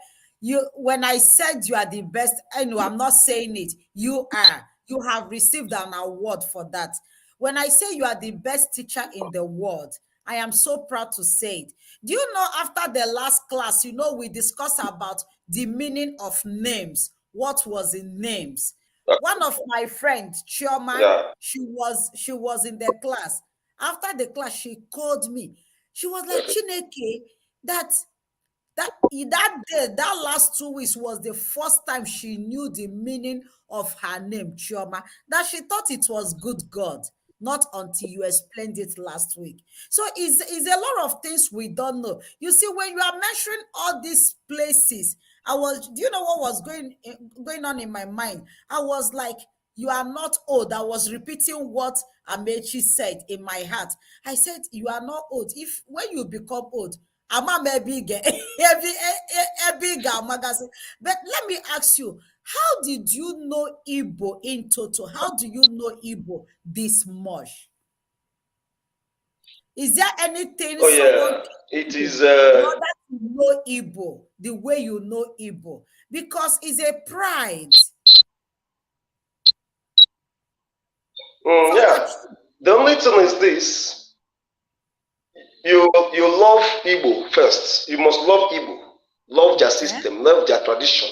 when I said you are the best, I know I'm not saying it. You are. You have received an award for that. When I say you are the best teacher in the world, I am so proud to say it. Do you know after the last class, we discussed about the meaning of names. What was in names? One of my friends, Chioma, Yeah. she was in the class. After the class, she called me. She was like, Okay. Chineke, that day, that last 2 weeks was the first time she knew the meaning of her name, Chioma, that she thought it was good God, not until you explained it last week. So it's a lot of things we don't know. You see, when you are mentioning all these places, do you know what was going on in my mind? I was like, you are not old. I was repeating what Amechi said in my heart. I said, you are not old. If when you become old, ama maybe get a bigger magazine. But let me ask you, how did you know Igbo in total? How do you know Igbo this much? Is there anything Oh someone yeah. can It do is. in order to know Igbo the way you know Igbo? Because it's a pride. For the Yeah. The only thing is this. You love Igbo first. You must love Igbo. Love their okay, system. Love their tradition.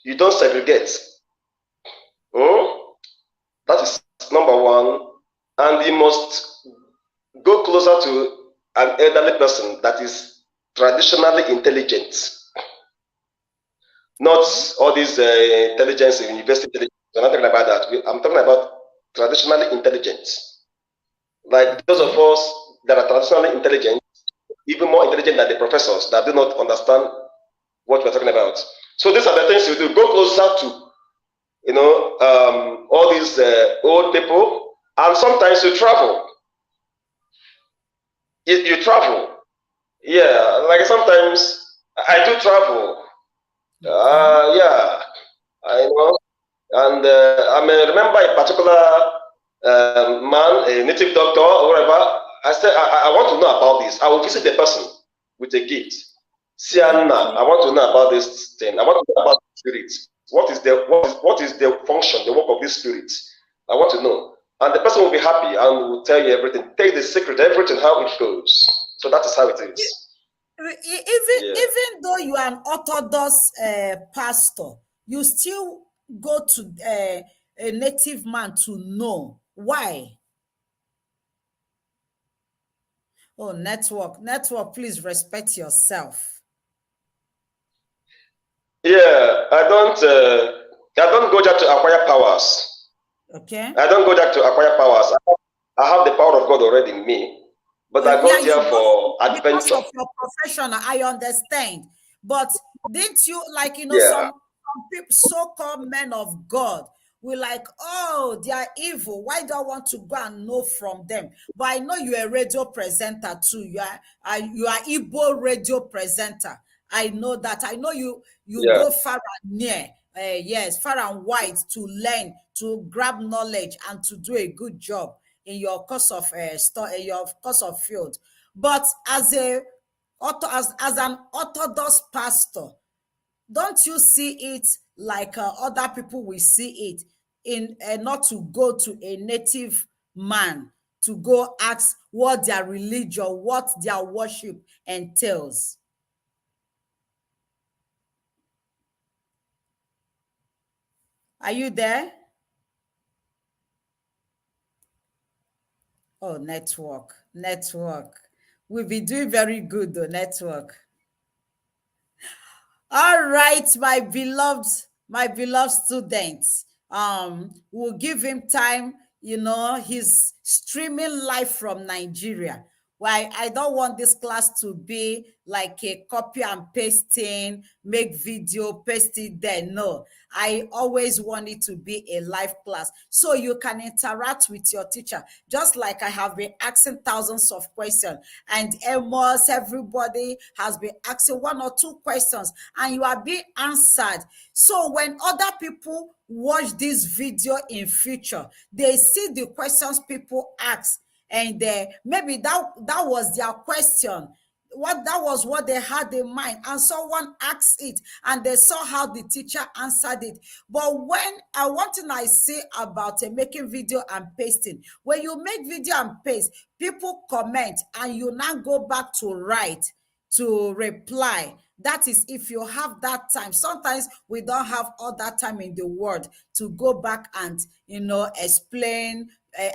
You don't segregate. Hmm? That is number one. And you must go closer to an elderly person that is traditionally intelligent. Not okay, all these intelligence, university intelligence. I'm not talking about that. I'm talking about traditionally intelligent. Like those of okay. us that are traditionally intelligent, even more intelligent than the professors that do not understand what we're talking about. So these are the things you do. Go closer to, all these old people, and sometimes you travel. You travel. Yeah, like sometimes I do travel. Okay. Yeah, I know. And I may remember a particular man, a native doctor, or whatever. I said, I want to know about this. I will visit the person with a gift. Sianna, Okay. I want to know about this thing. I want to know about the spirit. What is the function, the work of this spirit? I want to know. And the person will be happy and will tell you everything. Take the secret, everything, how it goes. So that is how it is. Yeah. Even though you are an Orthodox pastor, you still go to a native man to know why. Oh, network, please respect yourself. Yeah, I don't go there to acquire powers. Okay. I don't go there to acquire powers. I have the power of God already in me, but I Yeah, go you there go for because adventure. of your profession. I understand, but didn't you like Yeah, some people, so-called men of God, we like, oh, they are evil. Why do I want to go and know from them? But I know you're a radio presenter too. You are Igbo radio presenter. I know that. I know you yeah, go far and near. Yes, far and wide to learn, to grab knowledge, and to do a good job in your course of your course of field. But as an Orthodox pastor, don't you see it like other people will see it, in not to go to a native man to go ask what their religion, what their worship entails? Are you there? Oh, network, network. We'll be doing very good though, network. All right, my beloved students. We'll give him time. He's streaming live from Nigeria. Why I don't want this class to be like a copy and pasting, make video, paste it there. No, I always want it to be a live class so you can interact with your teacher. Just like I have been asking thousands of questions, and almost everybody has been asking one or two questions, and you are being answered. So when other people watch this video in future, they see the questions people ask, and maybe that was their question, what they had in mind, and someone asked it and they saw how the teacher answered it. But when one thing I say about making video and pasting, when you make video and paste, people comment and you now go back to write, to reply. That is if you have that time. Sometimes we don't have all that time in the world to go back and explain,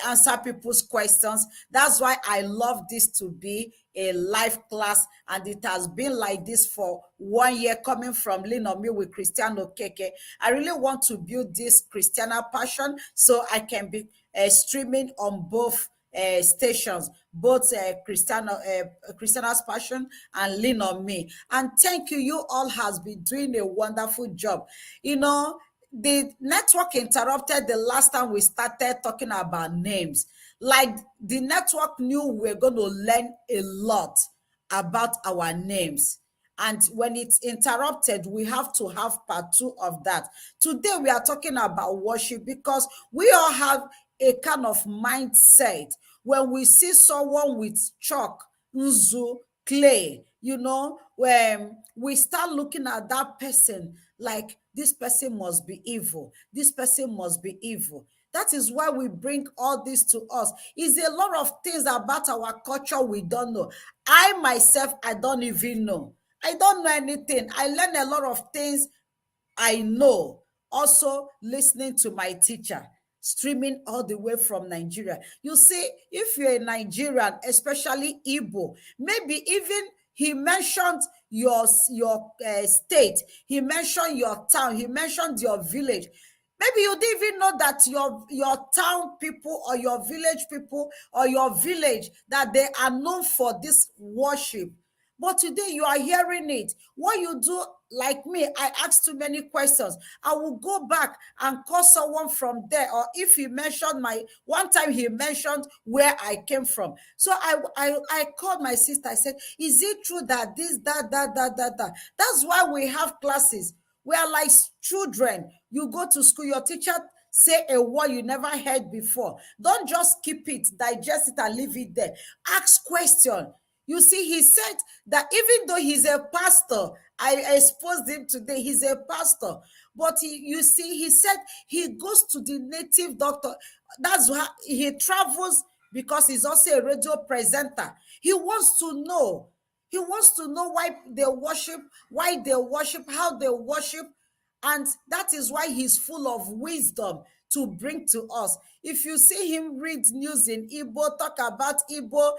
answer people's questions. That's why I love this to be a live class, and it has been like this for 1 year, coming from Lean on Me with Cristiano Keke. I really want to build this Christiana passion so I can be streaming on both stations, both Christiana's Passion and Lean on Me. And thank you. You all has been doing a wonderful job. The network interrupted the last time we started talking about names. Like, the network knew we're going to learn a lot about our names. And when it's interrupted, we have to have part two of that. Today, we are talking about worship because we all have a kind of mindset. When we see someone with chalk, nzu, clay, when we start looking at that person like, this person must be evil. This person must be evil. That is why we bring all this to us. Is a lot of things about our culture we don't know. I myself, I don't even know. I don't know anything. I learn a lot of things I know. Also, listening to my teacher, streaming all the way from Nigeria. You see, if you're a Nigerian, especially Igbo, maybe even he mentioned your state, he mentioned your town, he mentioned your village. Maybe you didn't even know that your town people or your village people or your village, that they are known for this worship. But today you are hearing it. What you do, like me, I ask too many questions. I will go back and call someone from there. Or if he mentioned one time he mentioned where I came from. So I called my sister. I said, is it true that this, that? That's why we have classes. We are like children. You go to school, your teacher say a word you never heard before. Don't just keep it, digest it, and leave it there. Ask question. You see, he said that even though he's a pastor, I exposed him today, he's a pastor. But you see, he said he goes to the native doctor. That's why he travels, because he's also a radio presenter. He wants to know. He wants to know why they worship, how they worship. And that is why he's full of wisdom to bring to us. If you see him read news in Igbo, talk about Igbo,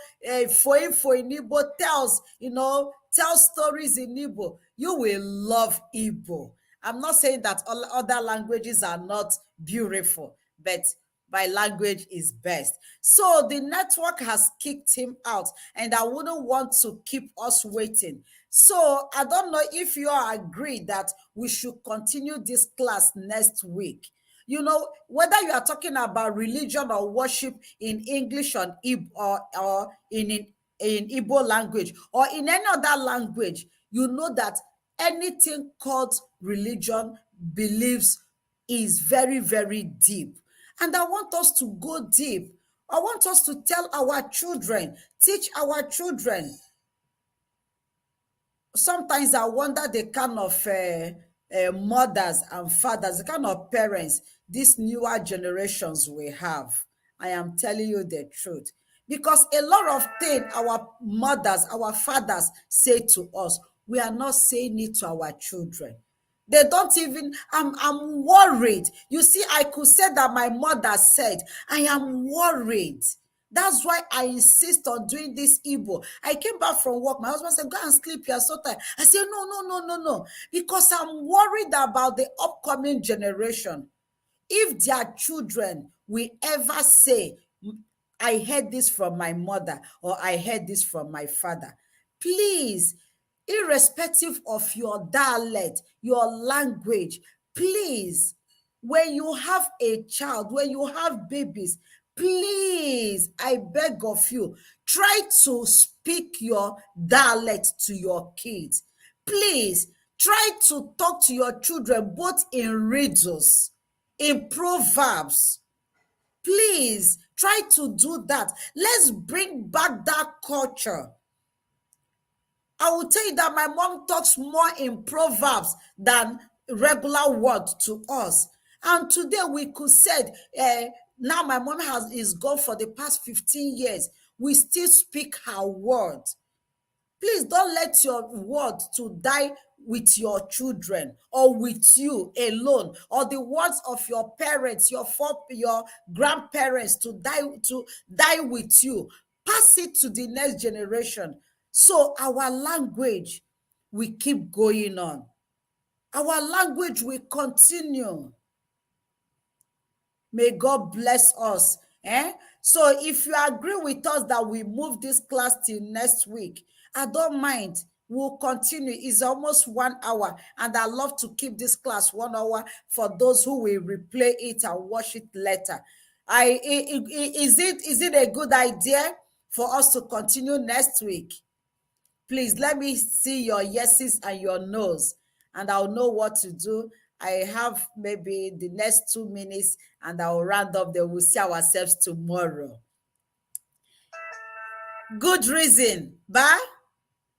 for in Igbo, tell stories in Igbo, you will love Igbo. I'm not saying that all other languages are not beautiful, but my language is best. So the network has kicked him out, and I wouldn't want to keep us waiting. So I don't know if you all agree that we should continue this class next week. Whether you are talking about religion or worship in English or in Igbo language or in any other language, you know that anything called religion, beliefs, is very, very deep. And I want us to go deep. I want us to tell our children, teach our children. Sometimes I wonder the kind of mothers and fathers, the kind of parents these newer generations will have. I am telling you the truth. Because a lot of things our mothers, our fathers say to us, we are not saying it to our children. They don't even, I'm worried. You see, I could say that my mother said, I am worried That's why I insist on doing this Igbo. I came back from work. My husband said, go and sleep. You're so tired. I said, no. Because I'm worried about the upcoming generation. If their children will ever say, I heard this from my mother or I heard this from my father, please, irrespective of your dialect, your language, please, when you have a child, when you have babies, please, I beg of you, try to speak your dialect to your kids. Please, try to talk to your children both in riddles, in proverbs. Please try to do that. Let's bring back that culture. I will tell you that my mom talks more in proverbs than regular words to us. And today we could say, now my mom is gone for the past 15 years. We still speak her word. Please don't let your word to die with your children or with you alone, or the words of your parents, your grandparents to die with you. Pass it to the next generation. So our language will keep going on. Our language will continue. May God bless us. So if you agree with us that we move this class till next week, I don't mind. We'll continue. It's almost 1 hour, and I love to keep this class 1 hour for those who will replay it and watch it later. Is it a good idea for us to continue next week? Please let me see your yeses and your nos, and I'll know what to do. I have maybe the next 2 minutes, and I'll round up. Then we'll see ourselves tomorrow. Good reason. Bye.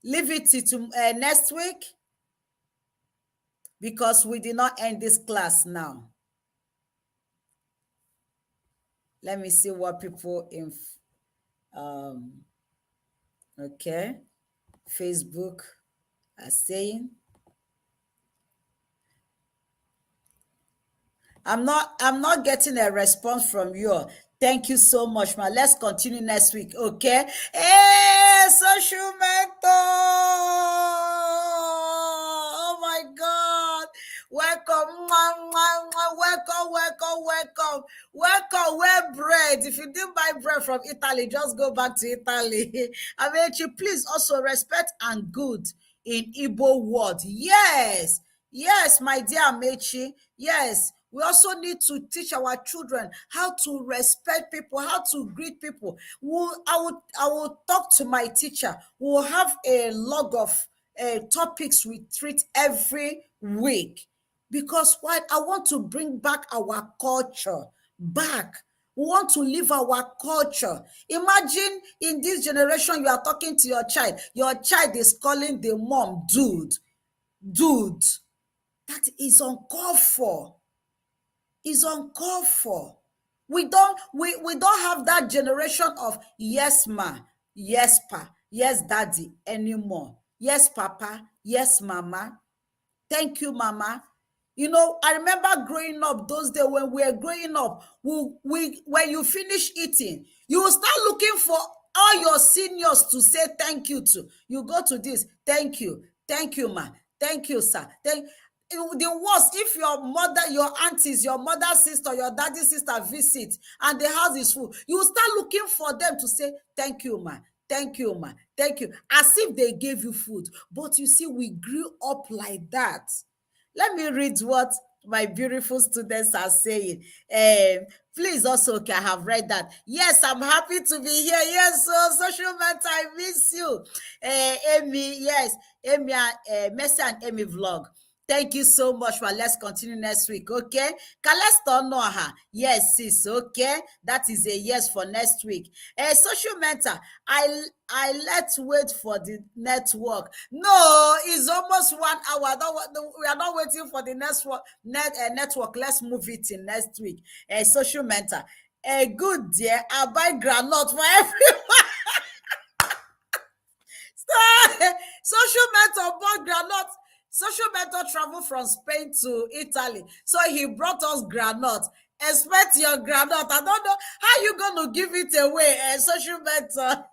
Leave it to next week, because we did not end this class now. Let me see what people in okay, Facebook are saying. I'm not getting a response from you. Thank you so much, man. Let's continue next week, okay? Hey, social mentor! Oh my God! Welcome, welcome. Wear bread. If you didn't buy bread from Italy, just go back to Italy. Amechi, please also respect and good in Igbo word. Yes, my dear Amechi. Yes. We also need to teach our children how to respect people, how to greet people. I will talk to my teacher. We'll have a log of topics we treat every week, because what I want to bring back our culture back. We want to live our culture. Imagine in this generation, you are talking to your child. Your child is calling the mom dude. That is uncalled for. Is uncalled for. We don't have that generation of yes ma, yes pa, yes daddy anymore. Yes papa, yes mama. Thank you mama. I remember growing up those days when we were growing up. When you finish eating, you will start looking for all your seniors to say thank you to. You go to this, thank you ma, thank you sir, the worst, if your mother, your aunties, your mother's sister, your daddy's sister visit and the house is full, you start looking for them to say thank you ma, thank you ma, thank you, as if they gave you food. But you see, we grew up like that. Let me read what my beautiful students are saying. Please also, okay, I have read that. Yes, I'm happy to be here. Yes, so social mentor, I miss you. Amy, yes, Amy, Messi and Amy vlog. Thank you so much. Well, let's continue next week, okay? Kalesta, yes, sis, okay? That is a yes for next week. Social mentor, let's wait for the network. No, it's almost 1 hour. We are not waiting for the network. Let's move it in next week. Social mentor, good dear. I'll buy granite for everyone. Social mentor bought granite. Social mentor traveled from Spain to Italy, so he brought us granite. Expect your granite. I don't know how you going to give it away, social mentor.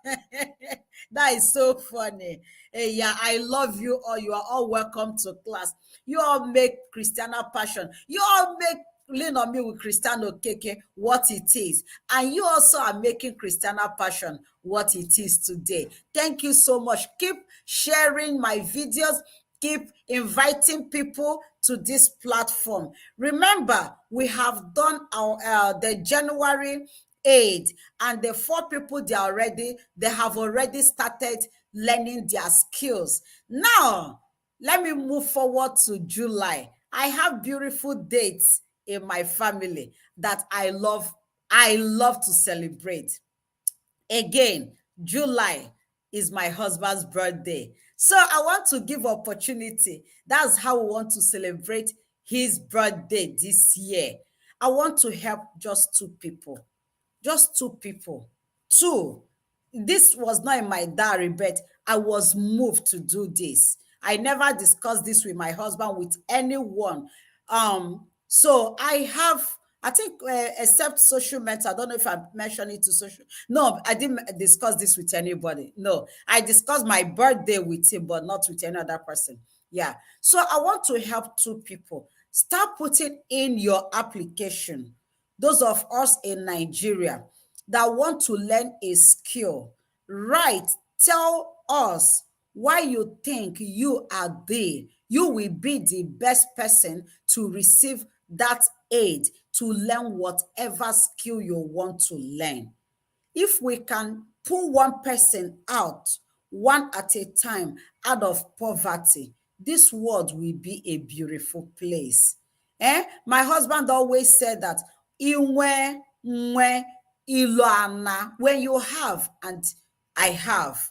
That is so funny. Hey, yeah, I love you all. You are all welcome to class. You all make Christiana passion. You all make lean on me with Cristiano Keke what it is. And you also are making Christiana passion what it is today. Thank you so much. Keep sharing my videos. Keep inviting people to this platform. Remember, we have done our the January aid, and the 4 people they have already started learning their skills. Now let me move forward to July. I have beautiful dates in my family that I love to celebrate. Again, July is my husband's birthday. So I want to give opportunity. That's how we want to celebrate his birthday this year. I want to help just 2 people. Just 2 people. Two. This was not in my diary, but I was moved to do this. I never discussed this with my husband, with anyone. So I think, except social mentor, I don't know if I mentioned it to social. No, I didn't discuss this with anybody. No, I discussed my birthday with him, but not with any other person. Yeah. So I want to help 2 people. Start putting in your application. Those of us in Nigeria that want to learn a skill, write, tell us why you think you will be the best person to receive that aid to learn whatever skill you want to learn. If we can pull one person out, one at a time, out of poverty, this world will be a beautiful place. My husband always said that inwe nwe iloana, when you have and I have,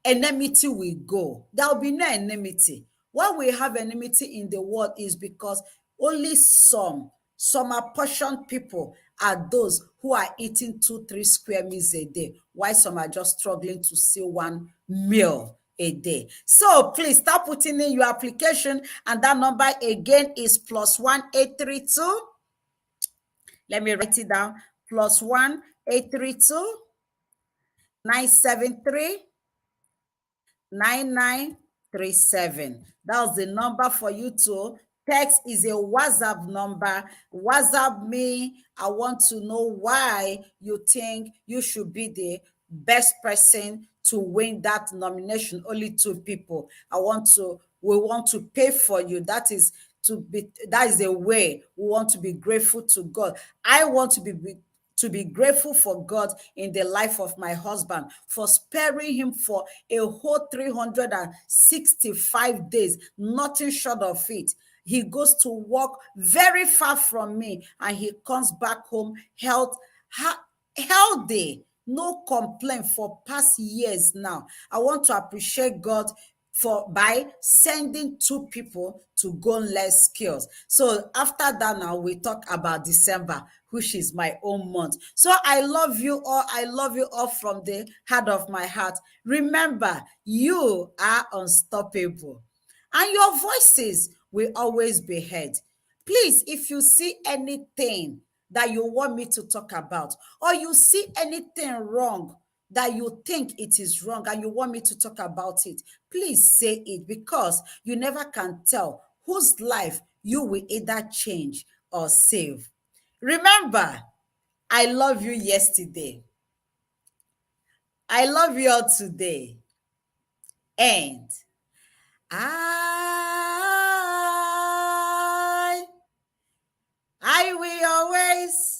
enmity will go. There will be no enmity. Why we have enmity in the world is because only some apportioned people are those who are eating 2, 3 square meals a day, while some are just struggling to see one meal a day. So please start putting in your application, and that number again is +1 832. Let me write it down. +1 832 973 9937. That's the number for you to text. Is a WhatsApp number. WhatsApp me. I want to know why you think you should be the best person to win that nomination. Only 2 people. We want to pay for you. That is a way we want to be grateful to God. I want to be grateful for God in the life of my husband, for sparing him for a whole 365 days, nothing short of it. He goes to work very far from me, and he comes back home healthy, no complaint for past years now. I want to appreciate God for by sending 2 people to go and learn skills. So after that, now we talk about December, which is my own month. So I love you all. I love you all from the heart of my heart. Remember, you are unstoppable, and your voices will always be heard. Please, if you see anything that you want me to talk about, or you see anything wrong that you think it is wrong and you want me to talk about it, please say it, because you never can tell whose life you will either change or save. Remember, I love you yesterday. I love you all today. And I will always